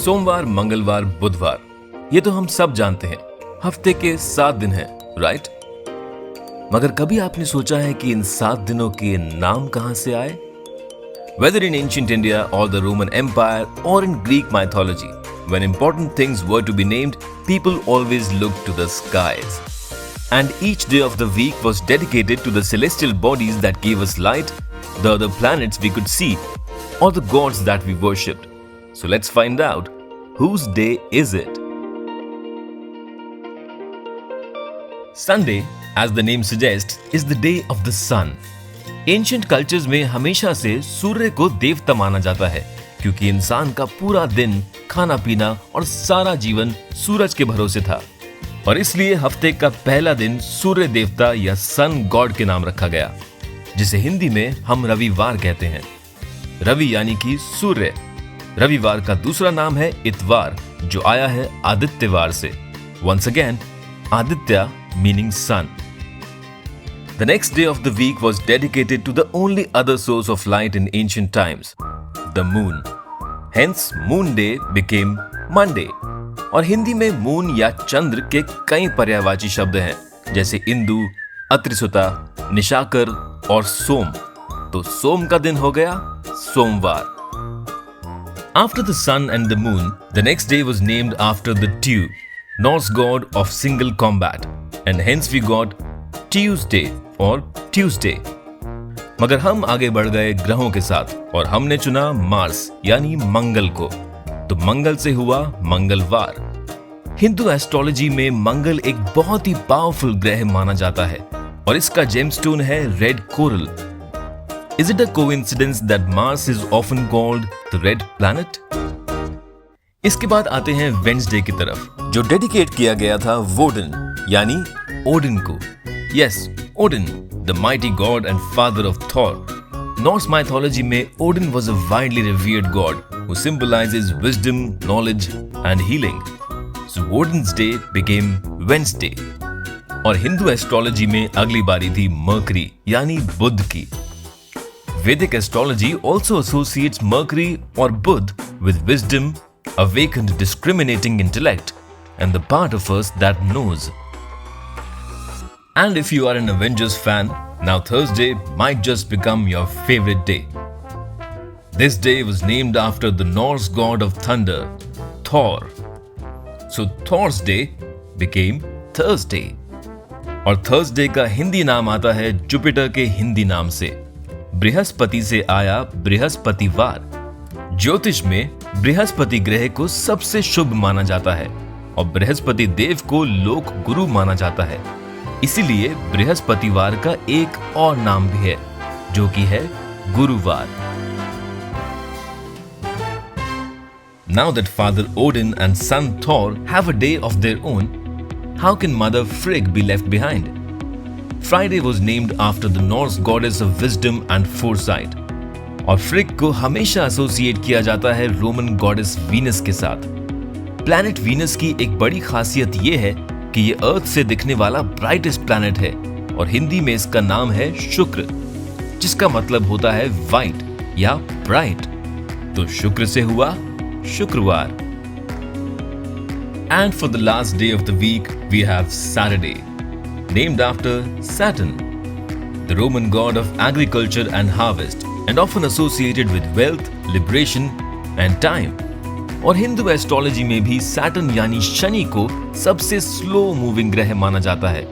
सोमवार, मंगलवार, बुधवार, ये तो हम सब जानते हैं, हफ्ते के 7 दिन हैं, राइट? मगर कभी आपने सोचा है कि इन 7 दिनों के नाम कहां से आए? Whether in ancient India or the Roman Empire or in Greek mythology, when important things were to be named, people always looked to the skies. And each day of the week was dedicated to the celestial bodies that gave us light, the other planets we could see, or the gods that we worshipped. So let's find out, whose day is it? Sunday, as the name suggests, is the day of the sun. Ancient cultures में हमेशा से सूर्य को देवता माना जाता है, क्योंकि इंसान का पूरा दिन, खाना पीना और सारा जीवन सूरज के भरोसे था, और इसलिए हफ्ते का पहला दिन सूर्य देवता या सन गॉड के नाम रखा गया, जिसे हिंदी में हम रविवार कहते हैं। रवि यानी कि सूर्य। रविवार का दूसरा नाम है इतवार, जो आया है आदित्यवार से। Once again, Aditya meaning sun. The next day of the week was dedicated to the only other source of light in ancient times, the moon. Hence, Moon Day became Monday. और हिंदी में मून या चंद्र के कई पर्यायवाची शब्द हैं, जैसे इंदु, अत्रिसुता, निशाकर और सोम। तो सोम का दिन हो गया सोमवार। After the sun and the moon, the next day was named after the Tew, Norse god of single combat, and hence we got Tuesday और Tuesday। मगर हम आगे बढ़ गए ग्रहों के साथ और हमने चुना मार्स यानी मंगल को, तो मंगल से हुआ मंगलवार। हिंदू एस्ट्रोलॉजी में मंगल एक बहुत ही पावरफुल ग्रह माना जाता है और इसका जेमस्टोन है red coral. Is it a coincidence that Mars is often called the red planet? इसके बाद आते हैं वेंसडे की तरफ, जो डेडिकेट किया गया था वोडन यानी ओडिन को। Yes, Odin, the mighty god and father of Thor. Norse mythology में Odin was a widely revered god who symbolizes wisdom, knowledge and healing. So Odin's day became Wednesday. और हिंदू एस्ट्रोलॉजी में अगली बारी थी मर्करी यानी बुध की। Vedic astrology also associates Mercury or Budh with wisdom, awakened discriminating intellect, and the part of us that knows. And if you are an Avengers fan, now Thursday might just become your favorite day. This day was named after the Norse god of thunder, Thor. So Thor's day became Thursday. और Thursday का हिंदी नाम आता है Jupiter के हिंदी नाम से। बृहस्पति से आया बृहस्पतिवार। ज्योतिष में बृहस्पति ग्रह को सबसे शुभ माना जाता है और बृहस्पति देव को लोक गुरु माना जाता है। इसीलिए बृहस्पतिवार का एक और नाम भी है, जो कि है गुरुवार। Now that Father Odin and son Thor have a day of their own, how can Mother Frigg be left behind? Friday was named after the Norse goddess of wisdom and foresight, और फ्रिग को हमेशा associate किया जाता है Roman goddess Venus के साथ। Planet Venus की एक बड़ी खासियत ये है कि ये अर्थ से दिखने वाला ब्राइटेस्ट प्लैनेट है और हिंदी में इसका नाम है शुक्र, जिसका मतलब होता है व्हाइट या ब्राइट। तो शुक्र से हुआ शुक्रवार। And for the last day of the week we have Saturday, named after Saturn, the Roman god of agriculture and harvest, and often associated with wealth, liberation and time. और Hindu astrology में भी Saturn यानी शनि को सबसे slow moving ग्रह माना जाता है।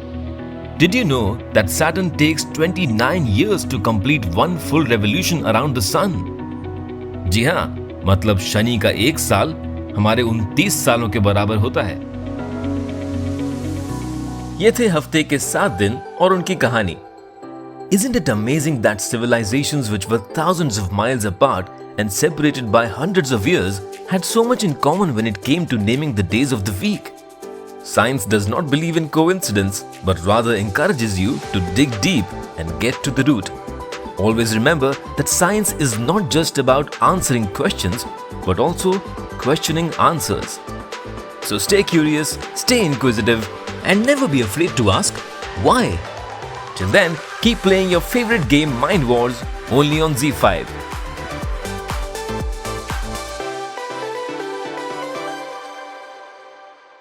Did you know that Saturn takes 29 years to complete one full revolution around the sun? जी हाँ, मतलब शनि का एक साल हमारे 29 सालों के बराबर होता है। ये थे हफ्ते के 7 दिन और उनकी कहानी। Isn't it amazing that civilizations which were thousands of miles apart and separated by hundreds of years had so much in common when it came to naming the days of the week? Science does not believe in coincidence, but rather encourages you to dig deep and get to the root. Always remember that science is not just about answering questions, but also questioning answers. So stay curious, stay inquisitive, and never be afraid to ask why. Till then, keep playing your favorite game Mind Wars only on ZEE5.